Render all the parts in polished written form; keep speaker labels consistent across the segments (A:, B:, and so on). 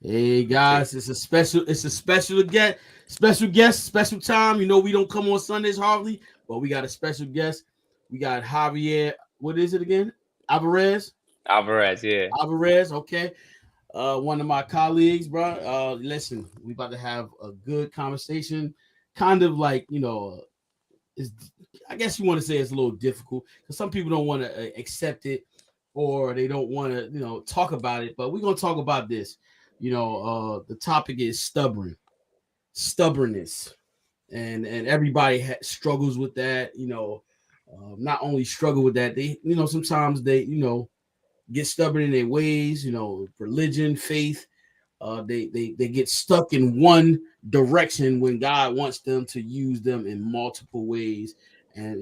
A: Hey
B: Two.
A: guys, it's a special guest, special time. You know we don't come on Sundays hardly, but we got a special guest. We got Javier. What is it again? Alvarez.
B: Alvarez, yeah.
A: Alvarez. Okay. One of my colleagues, bro. Listen, we about to have a good conversation. Kind of like is I guess you want to say it's a little difficult because some people don't want to accept it or they don't want to talk about it. But we're gonna talk about this. The topic is stubbornness, and everybody struggles with that. Not only struggle with that, they sometimes they get stubborn in their ways. Religion, faith. They get stuck in one direction when God wants them to use them in multiple ways, and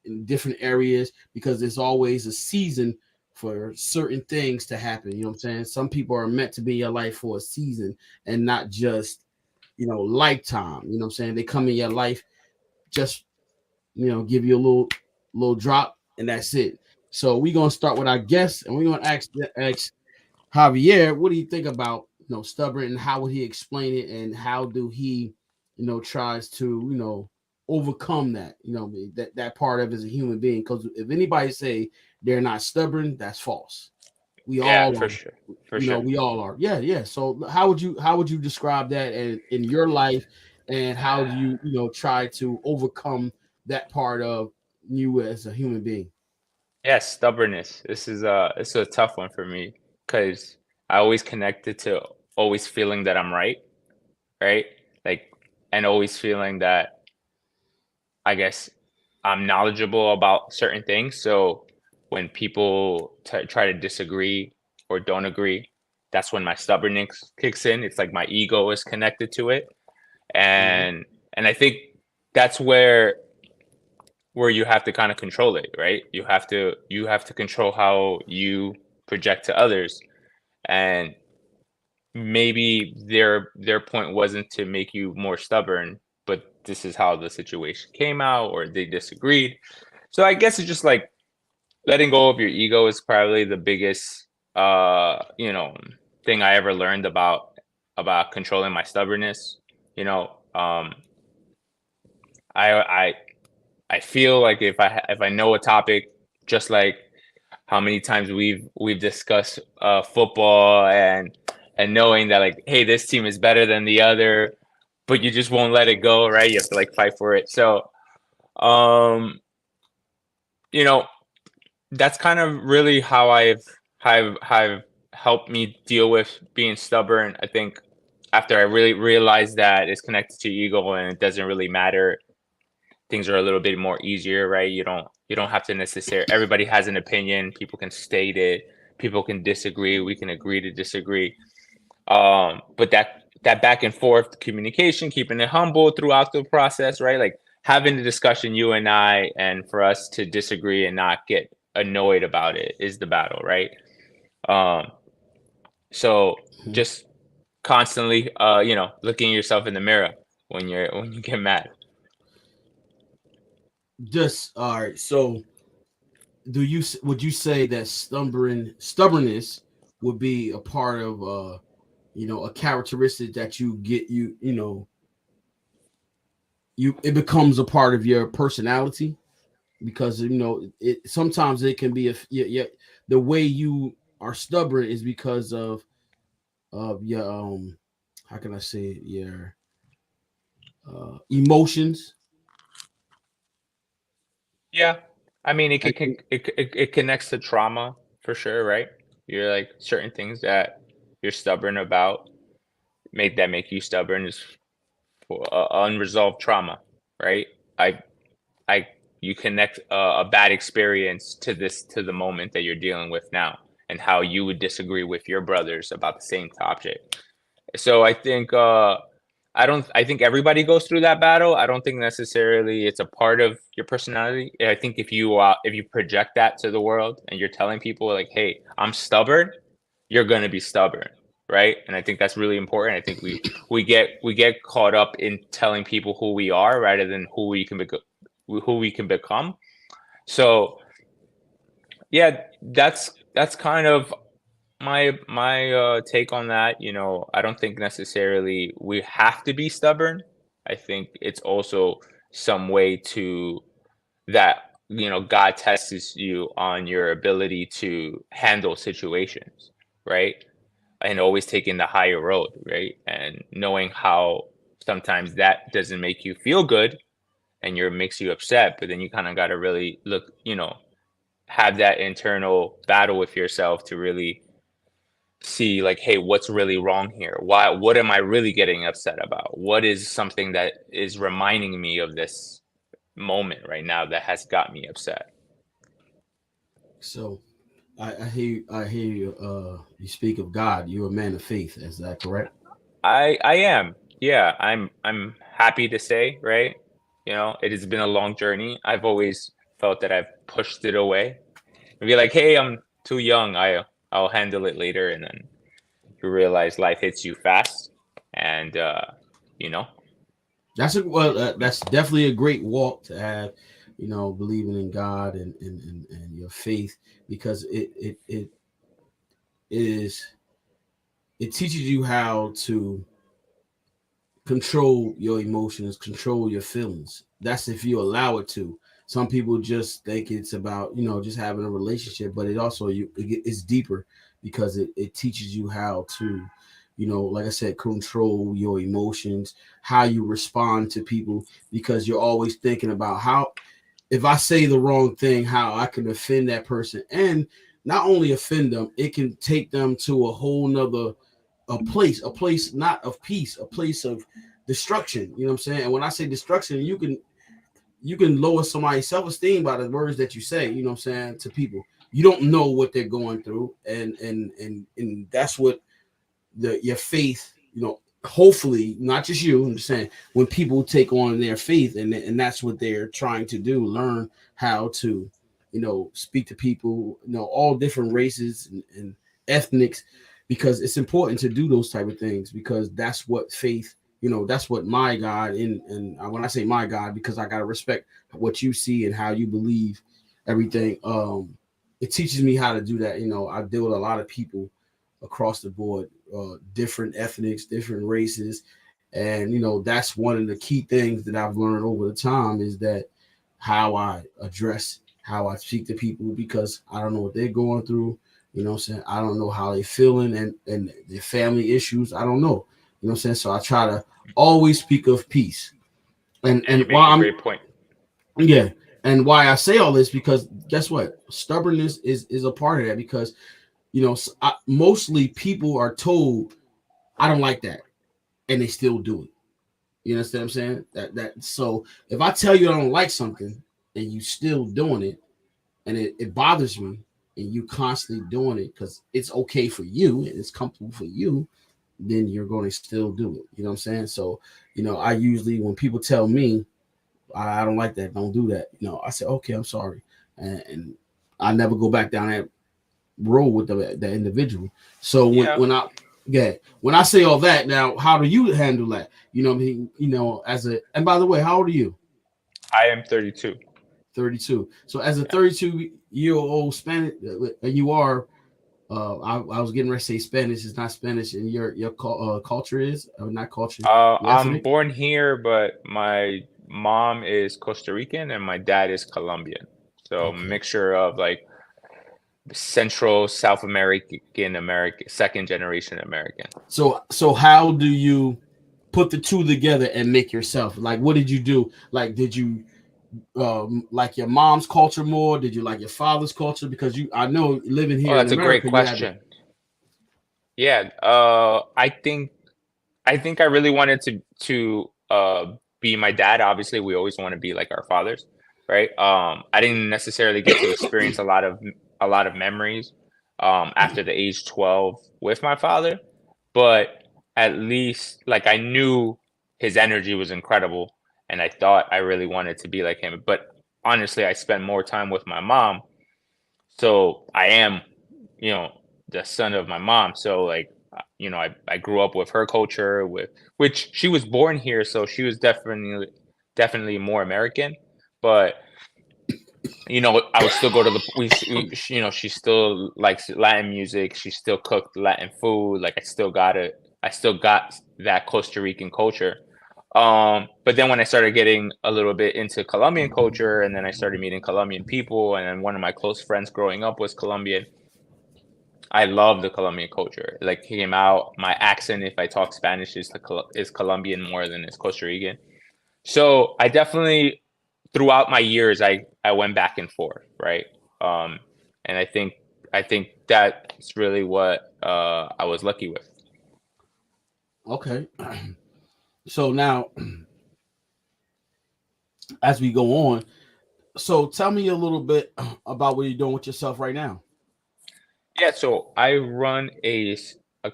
A: in different areas because there's always a season for certain things to happen. You know what I'm saying? Some people are meant to be in your life for a season and not just lifetime. You know what I'm saying? They come in your life just give you a little drop and that's it. So we're gonna start with our guests and we're gonna ask Javier, what do you think about stubborn and how would he explain it and how do he tries to overcome that that part of as a human being? Because if anybody say they're not stubborn, that's false. We
B: Yeah,
A: all
B: for
A: are.
B: sure. For sure.
A: We all are. Yeah, yeah. So how would you describe that in your life, and how do you try to overcome that part of you as a human being?
B: Yeah, stubbornness. This is a tough one for me because I always connect it to always feeling that I'm right, right? Like, and always feeling that I guess I'm knowledgeable about certain things. So when people try to disagree or don't agree, that's when my stubbornness kicks in. It's like my ego is connected to it,
A: Mhm.
B: and I think that's where you have to kind of control it, right? You have to control how you project to others, and maybe their point wasn't to make you more stubborn, but this is how the situation came out, or they disagreed. So I guess it's just like letting go of your ego is probably the biggest thing I ever learned about controlling my stubbornness. You know, I I feel like if I know a topic, just like how many times we've discussed football and knowing that like, hey, this team is better than the other, but you just won't let it go, right? You have to like fight for it. So, um, you know, that's kind of really how I've helped me deal with being stubborn. I think after I really realized that it's connected to ego and it doesn't really matter, things are a little bit more easier, right? You don't have to necessarily. Everybody has an opinion. People can state it. People can disagree. We can agree to disagree. But that back and forth communication, keeping it humble throughout the process, right? Like having the discussion, you and I, and for us to disagree and not get annoyed about it is the battle, right? Um, so
A: Mhm.
B: just constantly, looking yourself in the mirror when you get mad.
A: Just all right. So would you say that stubbornness would be a part of a characteristic that you it becomes a part of your personality because it sometimes it can be yeah, the way you are stubborn is because of your how can I say it, your emotions.
B: Yeah, I mean,
A: I think
B: it connects to trauma for sure, right? You're like certain things that you're stubborn about make you stubborn is for unresolved trauma, right? I I you connect a bad experience to the moment that you're dealing with now, and how you would disagree with your brothers about the same topic. So I think everybody goes through that battle. I don't think necessarily it's a part of your personality. I think if you project that to the world and you're telling people like, "Hey, I'm stubborn," you're going to be stubborn, right? And I think that's really important. I think we get caught up in telling people who we are rather than who we can become. So, yeah, that's kind of My take on that, I don't think necessarily we have to be stubborn. I think it's also some way to that, God tests you on your ability to handle situations, right? And always taking the higher road, right? And knowing how sometimes that doesn't make you feel good and you're makes you upset, but then you kind of got to really look, have that internal battle with yourself to really see like, hey, what's really wrong here? What am I really getting upset about? What is something that is reminding me of this moment right now that has got me upset?
A: So I hear you. You speak of God. You're a man of faith. Is that correct?
B: I am. Yeah, I'm happy to say, right? It has been a long journey. I've always felt that I've pushed it away. And be like, hey, I'm too young. I'll handle it later, and then you realize life hits you fast, and you know,
A: That's definitely a great walk to have. Believing in God and your faith, because it is it teaches you how to control your emotions, control your feelings. That's if you allow it to. Some people just think it's about just having a relationship, but it's deeper because it teaches you how to, like I said, control your emotions, how you respond to people, because you're always thinking about how, if I say the wrong thing, how I can offend that person, and not only offend them, it can take them to a whole nother a place not of peace, a place of destruction. You know what I'm saying? And when I say destruction, you can lower somebody's self-esteem by the words that you say, you know what I'm saying, to people. You don't know what they're going through. And that's what your faith, hopefully not just you, I'm just saying, when people take on their faith, and that's what they're trying to do, learn how to speak to people, all different races and ethnics, because it's important to do those type of things, because that's what faith, that's what my God, and when I say my God, because I got to respect what you see and how you believe everything. It teaches me how to do that. I deal with a lot of people across the board, different ethnics, different races, and that's one of the key things that I've learned over the time, is that how I address, how I speak to people, because I don't know what they're going through. What I'm saying? I don't know how they feeling, and their family issues. I don't know. What I'm saying? So I try to always speak of peace. And
B: and you
A: while
B: make a
A: I'm
B: great point.
A: yeah, and why I say all this, because guess what? Stubbornness is a part of that, because mostly people are told, I don't like that, and they still do it. You understand what I'm saying? That so if I tell you I don't like something and you still doing it, and it bothers me, and you constantly doing it because it's okay for you and it's comfortable for you, then you're going to still do it. You know what I'm saying? So, I usually, when people tell me I don't like that, don't do that, I say, okay, I'm sorry. And I never go back down that road with the individual. So
B: Yeah,
A: when I say all that, now how do you handle that? What I mean, and by the way, how old are you?
B: I am 32.
A: 32. So as a
B: Yeah.
A: 32-year-old Spanish, and you are, I was getting ready to say Spanish. It's not Spanish, and your culture is, or not culture, your
B: I'm
A: ethnic.
B: born here, but my mom is Costa Rican and my dad is Colombian. So
A: Okay.
B: mixture of like Central South American, second generation American.
A: So how do you put the two together and make yourself? Like, what did you do? Like, did you like your mom's culture more? Did you like your father's culture? Because I know living
B: Oh,
A: here in
B: that's a great
A: America, you had to.
B: question. Yeah, I think I really wanted to be my dad. Obviously, we always want to be like our fathers, right? I didn't necessarily get to experience a lot of memories after the age 12 with my father, but at least like I knew his energy was incredible, and I thought I really wanted to be like him. But honestly, I spent more time with my mom, so I am, you know, the son of my mom. So like, I grew up with her culture, with which she was born here, so she was definitely more American. But I would still go to we she still likes Latin music. She still cooked Latin food. Like I still got that Costa Rican culture. But then when I started getting a little bit into Colombian culture, and then I started meeting Colombian people, and then one of my close friends growing up was Colombian. I love the Colombian culture. Like came out, my accent, if I talk Spanish, is Colombian more than it's Costa Rican. So I definitely, throughout my years, I went back and forth, right? Um, and I think that's really what I was lucky with.
A: Okay. So now, as we go on, so tell me a little bit about what you're doing with yourself right now.
B: Yeah, so I run a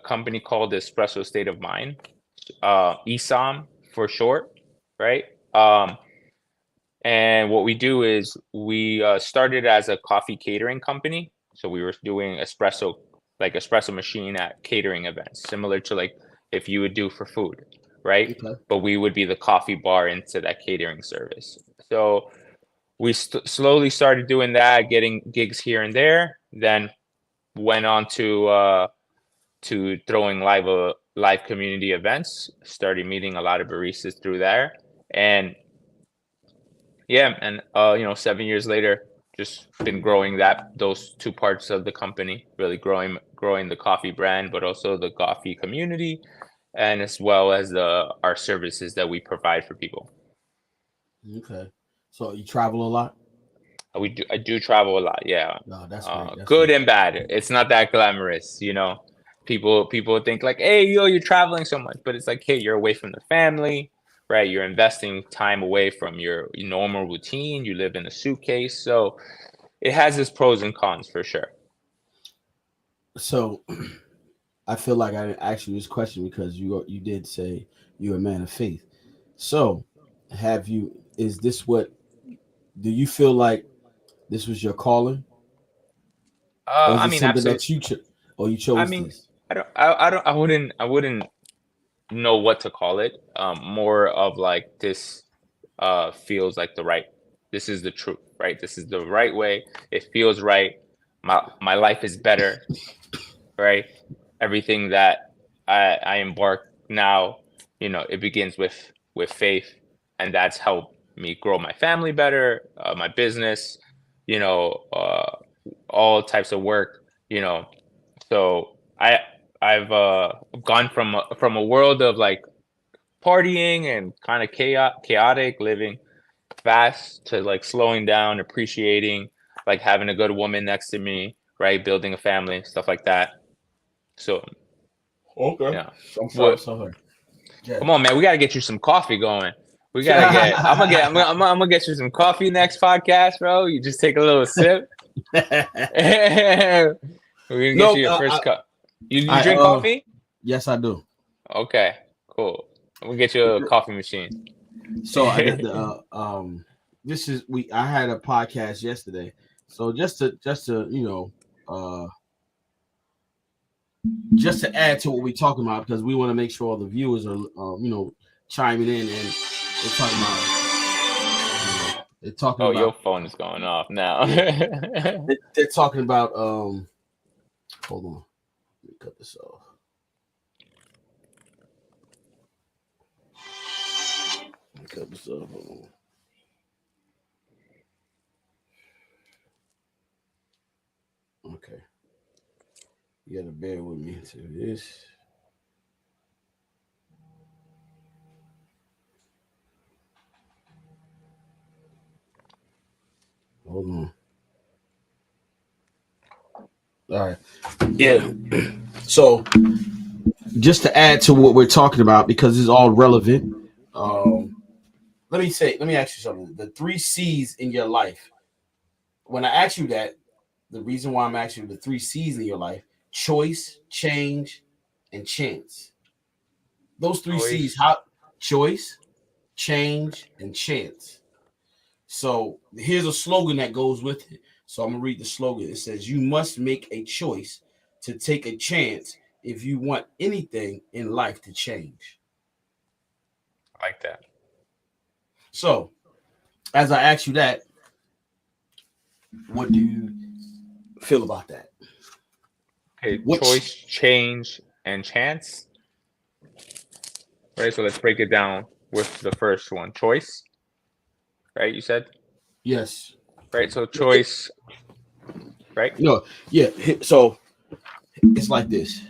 B: company called Espresso State of Mind, ESOM for short, right? And what we do is we started as a coffee catering company. So we were doing espresso machine at catering events, similar to like if you would do for food, right?
A: Okay.
B: But we would be the coffee bar into that catering service. So we slowly started doing that, getting gigs here and there. Then went on to throwing live community events. Started meeting a lot of baristas through there, and yeah, and 7 years later, just been growing those two parts of the company, really growing the coffee brand, but also the coffee community, and as well as the our services that we provide for people.
A: Okay. So you travel a lot?
B: I do travel a lot, yeah.
A: No, that's great. That's
B: Good
A: great.
B: and bad. It's not that glamorous. People think like, hey, you're traveling so much, but it's like, hey, you're away from the family, right? You're investing time away from your normal routine. You live in a suitcase, so it has its pros and cons for sure.
A: So I feel like I didn't ask you this question because you did say you're a man of faith. So have you? Is this what? Do you feel like this was your calling, or is
B: I
A: it
B: mean,
A: something
B: absolutely.
A: that or you
B: I
A: chose
B: mean,
A: this?
B: I wouldn't know what to call it. More of like this feels like this is the truth, right? This is the right way. It feels right. My life is better, right? Everything that I embark now, it begins with faith, and that's helped me grow my family better, my business, you know, uh, all types of work, you know. So I've gone from a world of like partying and kind of chaotic living fast to like slowing down, appreciating, like having a good woman next to me, right? Building a family, stuff like that. So
A: Okay.
B: yeah.
A: I'm sorry.
B: What?
A: So yeah.
B: Come on, man. We gotta get you some coffee going. We gotta get. I'm gonna get you some coffee next podcast, bro. You just take a little sip. We're gonna get
A: No,
B: you your first cup. You
A: I
B: drink coffee?
A: yes, I do.
B: Okay, cool. I'm gonna get you a coffee machine.
A: So I did this is we I had a podcast yesterday. So just to just to add to what we're talking about because we want to make sure all the viewers are chiming in and they're talking about they're talking
B: Oh, your
A: about
B: phone is going off now.
A: yeah they're talking about hold on, let me cut this off. Let me cut this off. Hold on. Okay, you gotta bear with me to this. Hold on. All right. Yeah. So just to add to what we're talking about because it's all relevant. Um, let me ask you something. The three C's in your life. When I ask you that, the reason why I'm asking you the three C's in your life: choice, change, and chance. Those three C's:
B: Choice.
A: how choice, change, and chance. So here's a slogan that goes with it. So I'm gonna read the slogan. It says, "You must make a choice to take a chance if you want anything in life to change."
B: I like that.
A: So as I ask you that, What do you feel about that?
B: Okay, choice,
A: Which
B: change, and chance. Right. So let's break it down with the first one. Choice. Right. You said.
A: yes,
B: Right. So choice. Right.
A: no, yeah. So it's like this: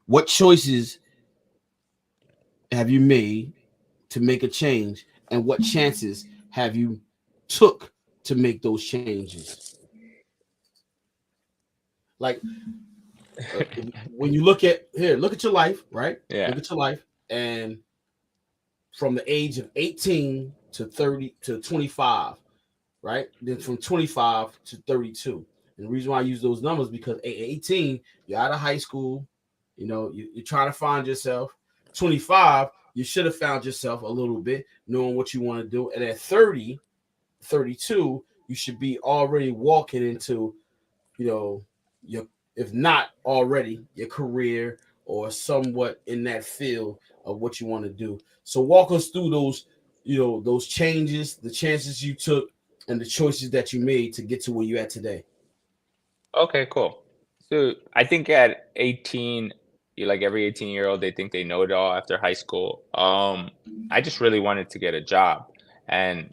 A: what choices have you made to make a change, and what chances have you took to make those changes? Like when you look at here, look at your life, right?
B: Yeah.
A: Look at your life, and from the age of 18 to 30 to 25, right? Then from 25 to 32. And the reason why I use those numbers because at 18, you're out of high school, you're trying to find yourself. 25, you should have found yourself a little bit, knowing what you want to do. And at 30, 32, you should be already walking into, your, if not already, your career or somewhat in that field of what you want to do. So walk us through those changes, the chances you took, and the choices that you made to get to where you're at today.
B: Okay. Cool. So I think at 18, like every 18-year-old, they think they know it all after high school. I just really wanted to get a job, and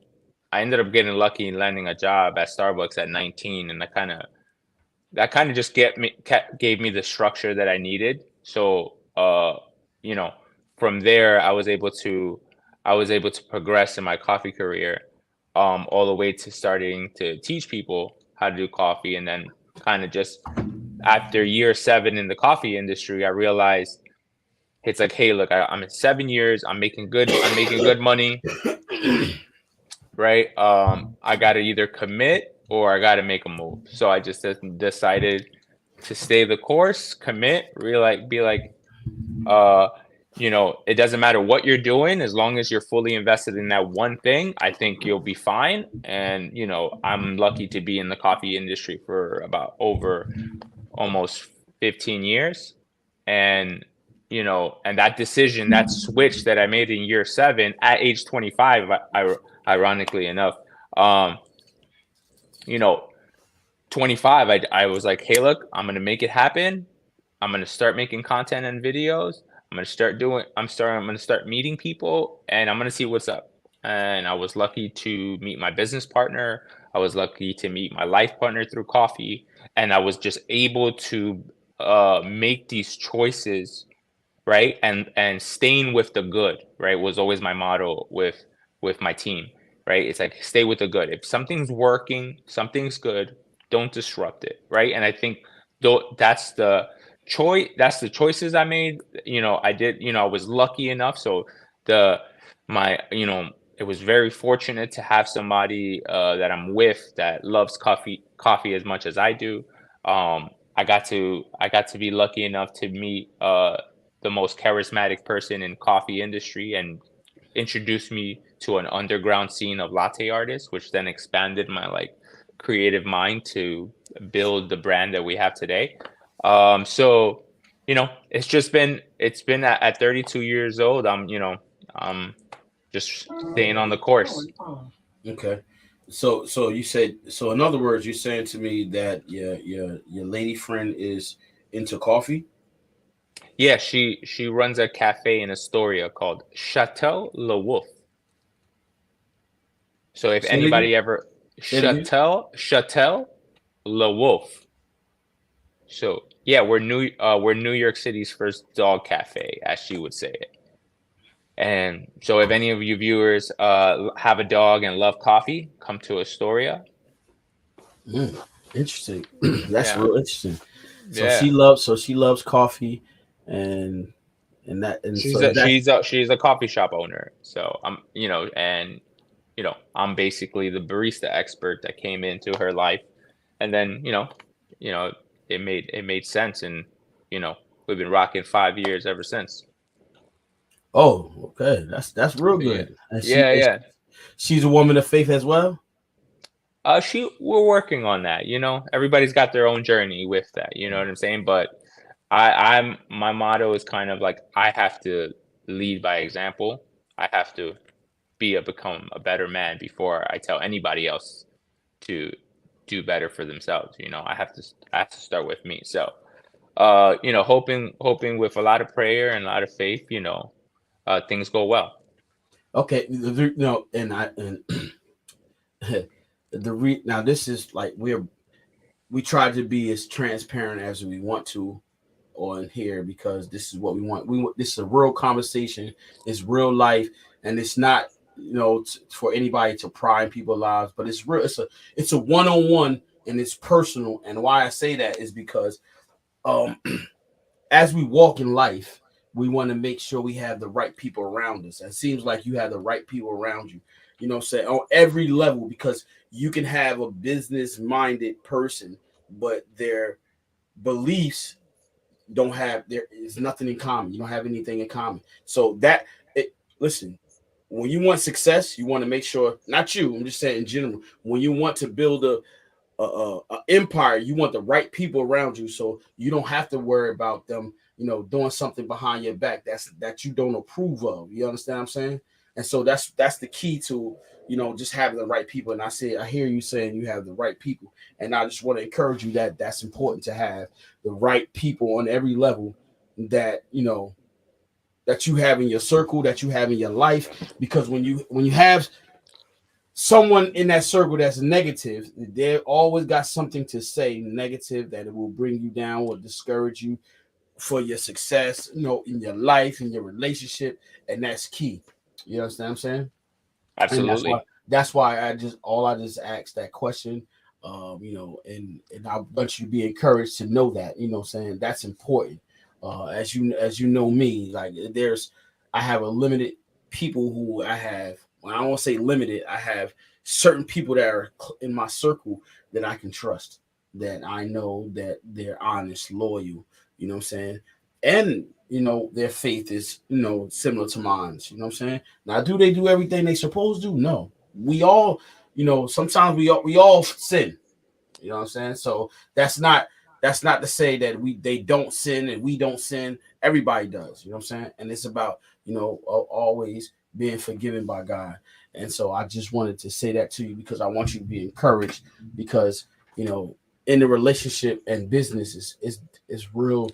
B: I ended up getting lucky and landing a job at Starbucks at 19, and that kind of just gave me the structure that I needed. So, you know, from there, I was able to progress in my coffee career, all the way to starting to teach people how to do coffee, and then kind of just after year 7 in the coffee industry, I realized it's like, hey, look, I'm in 7 years, I'm making good money, right? I got to either commit or I got to make a move. So I just decided to stay the course, commit, really like be like, uh, it doesn't matter what you're doing as long as you're fully invested in that one thing. I think you'll be fine. And I'm lucky to be in the coffee industry for about over almost 15 years, and and that decision, that switch that I made in year 7 at age 25, ironically enough, um, you know, 25, I was like, hey, look, I'm gonna make it happen. I'm gonna start making content and videos. I'm gonna start meeting people, and I'm gonna see what's up. And I was lucky to meet my business partner. I was lucky to meet my life partner through coffee, and I was just able to make these choices, right? And staying with the good, right, was always my motto with my team, right? It's like, stay with the good. If something's working, something's good, don't disrupt it, right? And I think though that's the choices I made. I did, I was lucky enough. So the my it was very fortunate to have somebody that I'm with that loves coffee as much as I do. I got to be lucky enough to meet the most charismatic person in coffee industry, and introduced me to an underground scene of latte artists, which then expanded my like creative mind to build the brand that we have today. So it's been at 32 years old. I'm just staying on the course.
A: Okay. So you said, so in other words, you're saying to me that your lady friend is into coffee.
B: Yeah, she runs a cafe in Astoria called Chateau Le Wolf. So if
A: Say it again.
B: anybody ever
A: Say it again.
B: Chateau Le Wolf. So yeah, we're New York City's first dog cafe, as she would say it. And so if any of you viewers have a dog and love coffee, come to Astoria.
A: Mm, interesting. That's
B: Yeah,
A: real interesting. So
B: yeah.
A: she loves coffee, and and so
B: She's
A: is
B: a
A: that.
B: she's a she's a coffee shop owner. So and I'm basically the barista expert that came into her life, and then you know, it made sense, and you know, we've been rocking 5 years ever since.
A: Oh, okay. That's real
B: Yeah,
A: good. And
B: yeah, yeah.
A: she's a woman of faith as well.
B: We're working on that. Everybody's got their own journey with that. You know what I'm saying? But my motto is kind of like, I have to lead by example. I have to become a better man before I tell anybody else to. do better for themselves. I have to start with me. So, hoping with a lot of prayer and a lot of faith, things go well.
A: Okay, no, and I and now this is like we try to be as transparent as we want to on here because this is what we want. We want this is a real conversation. It's real life, and it's not for anybody to pry in people's lives, but it's real. It's a one on one, and it's personal. And why I say that is because um as we walk in life, we want to make sure we have the right people around us. It seems like you have the right people around you, say on every level, because you can have a business minded person, but their beliefs don't have there is nothing in common. You don't have anything in common. So listen, when you want success, you want to make sure, not you, I'm just saying in general, when you want to build a empire, you want the right people around you, so you don't have to worry about them, doing something behind your back that you don't approve of. You understand what I'm saying? And so that's the key to just having the right people. And I hear you saying you have the right people, and I just want to encourage you that that's important to have the right people on every level that that you have in your circle, that you have in your life, because when you have someone in that circle that's negative, they always got something to say negative that it will bring you down or discourage you for your success, in your life, in your relationship, and that's key. You understand what I'm saying? And
B: Absolutely.
A: that's why I just asked that question. And I want you to be encouraged to know that, saying that's important. As you know me, like I have a limited people who I have. When I won't say limited, I have certain people that are in my circle that I can trust, that I know that they're honest, loyal, what I'm saying? And their faith is, similar to mine. You know what I'm saying? Now, do they do everything they supposed to? No. We all, sometimes we all sin. You know what I'm saying? So that's not to say that they don't sin and we don't sin. Everybody does. You know what I'm saying? And it's about always being forgiven by God. And so I just wanted to say that to you because I want you to be encouraged, because in the relationship and business is real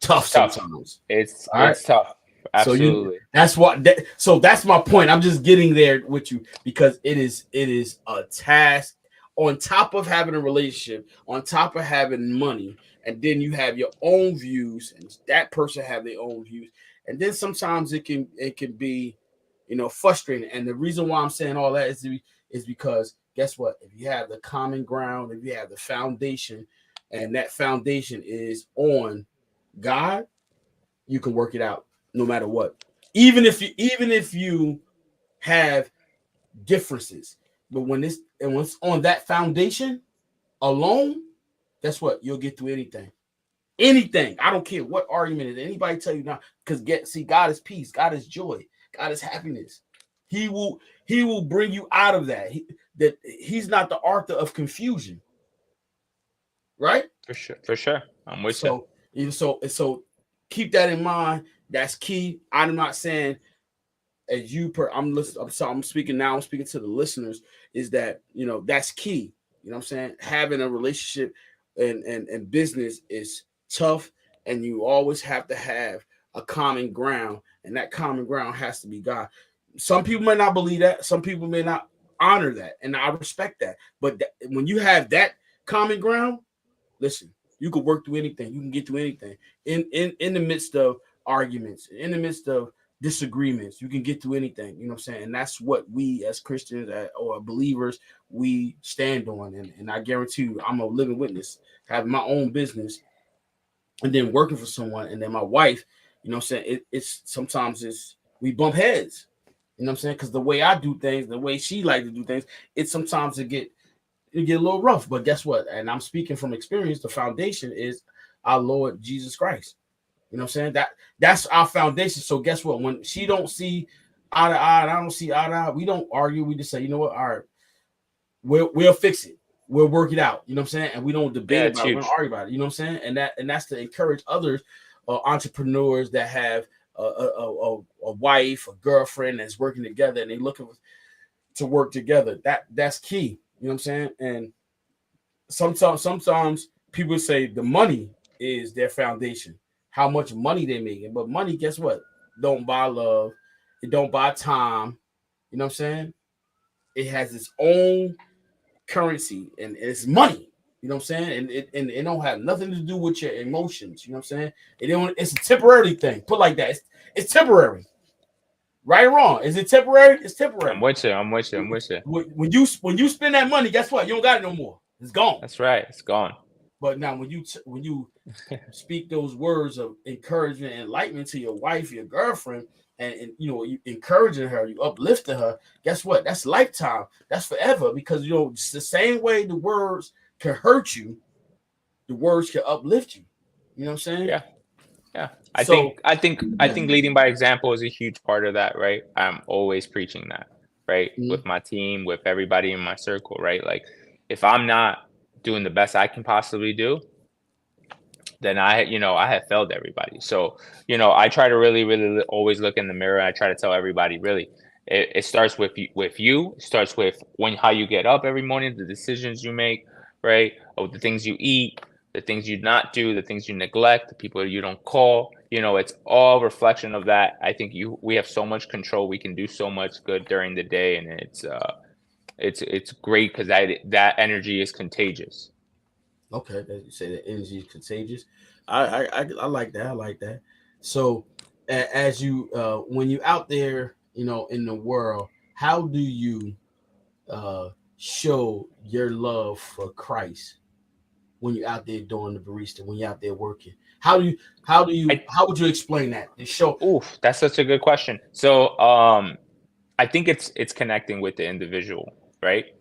A: tough
B: It's tough.
A: sometimes.
B: It's
A: All right.
B: it's tough.
A: So
B: Absolutely.
A: so that's my point. I'm just getting there with you because it is a task on top of having a relationship, on top of having money, and then you have your own views, and that person have their own views, and then sometimes it can be, frustrating. And the reason why I'm saying all that is because guess what? If you have the common ground, if you have the foundation, and that foundation is on God, you can work it out no matter what. Even if you have differences, but when it's on that foundation alone, guess what? You'll get through anything. Anything. I don't care what argument is. Anybody tell you now, because God is peace, God is joy, God is happiness. He will bring you out of that. He's not the author of confusion, right?
B: For sure. For sure. I'm with you.
A: So keep that in mind. That's key. I'm not saying as you per I'm listening. I'm sorry, I'm speaking now. I'm speaking to the listeners. Is that that's key. You know what I'm saying? Having a relationship and business is tough, and you always have to have a common ground, and that common ground has to be God. Some people may not believe that. Some people may not honor that, and I respect that. But when you have that common ground, listen, you can work through anything. You can get through anything in the midst of arguments, in the midst of disagreements. You can get through anything. You know what I'm saying? And that's what we as Christians or believers we stand on. And I guarantee you, I'm a living witness. Having my own business and then working for someone, and then my wife. You know what I'm saying? It's sometimes we bump heads. You know what I'm saying? Because the way I do things, the way she like to do things, it's sometimes it get a little rough. But guess what? And I'm speaking from experience. The foundation is our Lord Jesus Christ. You know what I'm saying? That's our foundation. So guess what? When she don't see eye to eye, and I don't see eye to eye, we don't argue. We just say, you know what? All right, we'll fix it. We'll work it out. You know what I'm saying? And we don't debate
B: Yeah, it's
A: about it. We don't
B: huge.
A: argue about it. You know what I'm saying? And that's to encourage others, entrepreneurs that have a wife, a girlfriend that's working together, and they looking to work together. That's key. You know what I'm saying? And sometimes people say the money is their foundation, how much money they're making. But money, guess what? Don't buy love. It don't buy time. You know what I'm saying? It has its own currency and it's money. You know what I'm saying? And it don't have nothing to do with your emotions. You know what I'm saying? It don't. It's a temporary thing. Put like that. It's temporary. Right or wrong? Is it temporary? It's
B: I'm
A: temporary.
B: with you. I'm with you. I'm with you.
A: When you spend that money, guess what? You don't got it no more. It's gone.
B: That's right. It's gone.
A: But now when you speak those words of encouragement and enlightenment to your wife, your girlfriend, and you encouraging her, you uplifting her, guess what? That's lifetime. That's forever because it's the same way the words can hurt you, the words can uplift you. You know what I'm saying?
B: Yeah. Yeah. I
A: So
B: think I think I
A: yeah.
B: think leading by example is a huge part of that, right? I'm always preaching that, right?
A: Mhm.
B: With my team, with everybody in my circle, right? Like if I'm not doing the best I can possibly do, then I have failed everybody. So, I try to really, really always look in the mirror. And I try to tell everybody, really, it starts with you. It starts with how you get up every morning, the decisions you make, right? Of the things you eat, the things you not do, the things you neglect, the people you don't call. It's all reflection of that. I think we have so much control. We can do so much good during the day, and it's great because that energy is contagious.
A: Okay, you say that energy is contagious. I like that. I like that. So, as you when you out there, in the world, how do you uh show your love for Christ when you're out there doing the barista, when you're out there working?
B: I
A: How would you explain that? To show.
B: Oof, that's such a good question. So, I think it's connecting with the individual, right?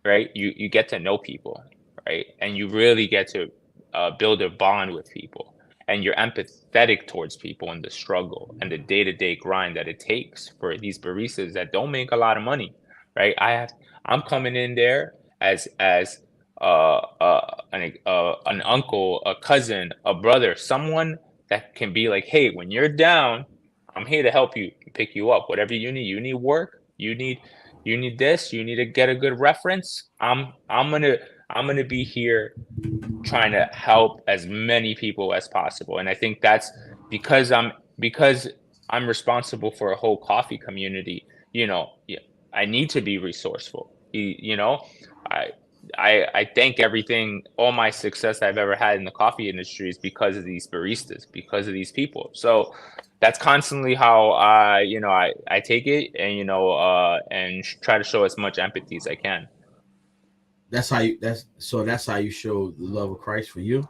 B: Right? You get to know people, right? And you really get to build a bond with people, and you're empathetic towards people in the struggle and the day-to-day grind that it takes for these baristas that don't make a lot of money, right? I'm coming in there as an uncle, a cousin, a brother, someone that can be like, hey, when you're down, I'm here to help you, pick you up, whatever you need. You need work, you need this, you need to get a good reference. I'm gonna be here trying to help as many people as possible. And I think that's because I'm responsible for a whole coffee community. Yeah, I need to be resourceful. I I thank everything, all my success I've ever had in the coffee industry is because of these baristas, because of these people. So that's constantly how I take it, and try to show as much empathy as I can.
A: That's how you show the love of Christ for you. Yeah,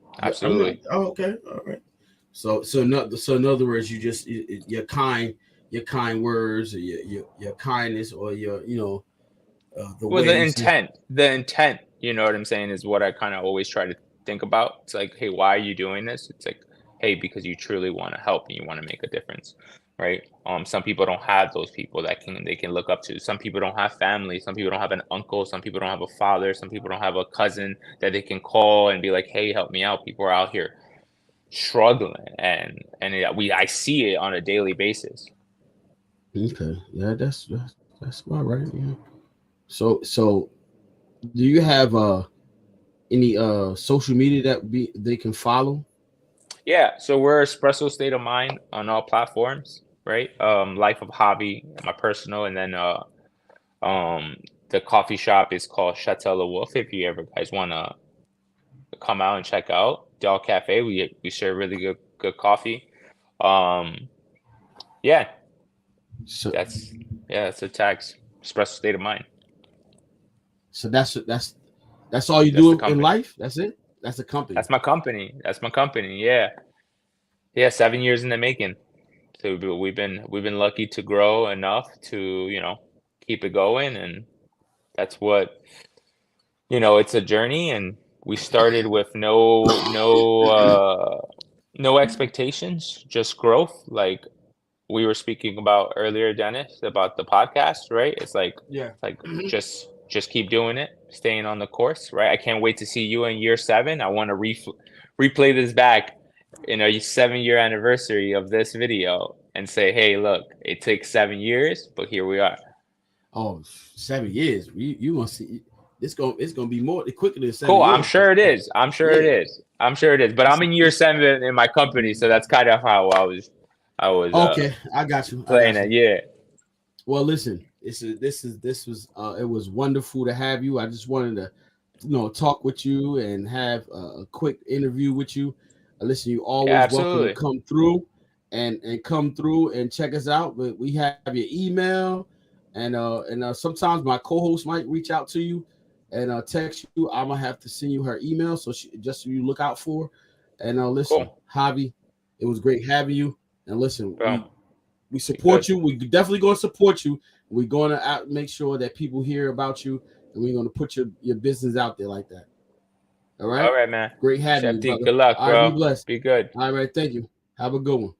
A: I'm not.
B: Absolutely.
A: Oh, okay, all right. So in other words, your kind words, or your kindness, or the
B: Well, the
A: ways you.
B: intent, the intent, you know what I'm saying, is what I kind of always try to think about. It's like, hey, why are you doing this? It's like, hey, because you truly want to help and you want to make a difference, right? Some people don't have those people that they can look up to. Some people don't have family. Some people don't have an uncle. Some people don't have a father. Some people don't have a cousin that they can call and be like, hey, help me out. People are out here struggling, I see it on a daily basis.
A: Okay, yeah, that's about right. Yeah. So do you have any social media they can follow?
B: Yeah, so we're Espresso State of Mind on all platforms, right? Life of Hobby, my personal, and then um, the coffee shop is called Chateau Le Wolf. If you ever guys want to come out and check out Del Cafe, we share really good coffee. Um, yeah,
A: So
B: that's that's the tags. Espresso State of Mind.
A: so that's all you
B: That's the
A: do in
B: company.
A: life. That's it. That's a company.
B: That's my company. That's my company. Yeah, yeah. 7 years in the making. So we've been lucky to grow enough to keep it going, and that's what it's a journey, and we started with no expectations, just growth. Like we were speaking about earlier, Dennis, about the podcast, right? It's
A: Yeah.
B: like just keep doing it, staying on the course, right? I can't wait to see you in year 7. I want to replay this back in a 7-year anniversary of this video and say, hey, look, it took 7 years, but here we are.
A: Oh, 7 years. You gonna see? it's gonna be more quicker than
B: Cool.
A: 7 years.
B: I'm sure it
A: Yeah.
B: is. I'm sure it is. But I'm in year 7 in my company, so that's kind of how I was
A: Okay, I got you. I
B: playing
A: got
B: it.
A: you.
B: Yeah.
A: Well, listen, this was it was wonderful to have you. I just wanted to, talk with you and have a quick interview with you. Listen, you
B: Yeah,
A: always welcome to
B: absolutely.
A: come through and come through and check us out. But we have your email, and sometimes my co-host might reach out to you and text you. I'm gonna have to send you her email, so just so you look out for. And listen,
B: Cool.
A: Javi, it was great having you. And listen,
B: Bro,
A: we
B: be good.
A: support you. We definitely going to support you. We're going to make sure that people hear about you, and we're going to put your business out there like that. All
B: All
A: right.
B: right, man.
A: Great having
B: Chef
A: you,
B: D,
A: brother.
B: good luck,
A: All right. Be
B: bro.
A: blessed.
B: Be good.
A: All right. Thank you. Have a good one.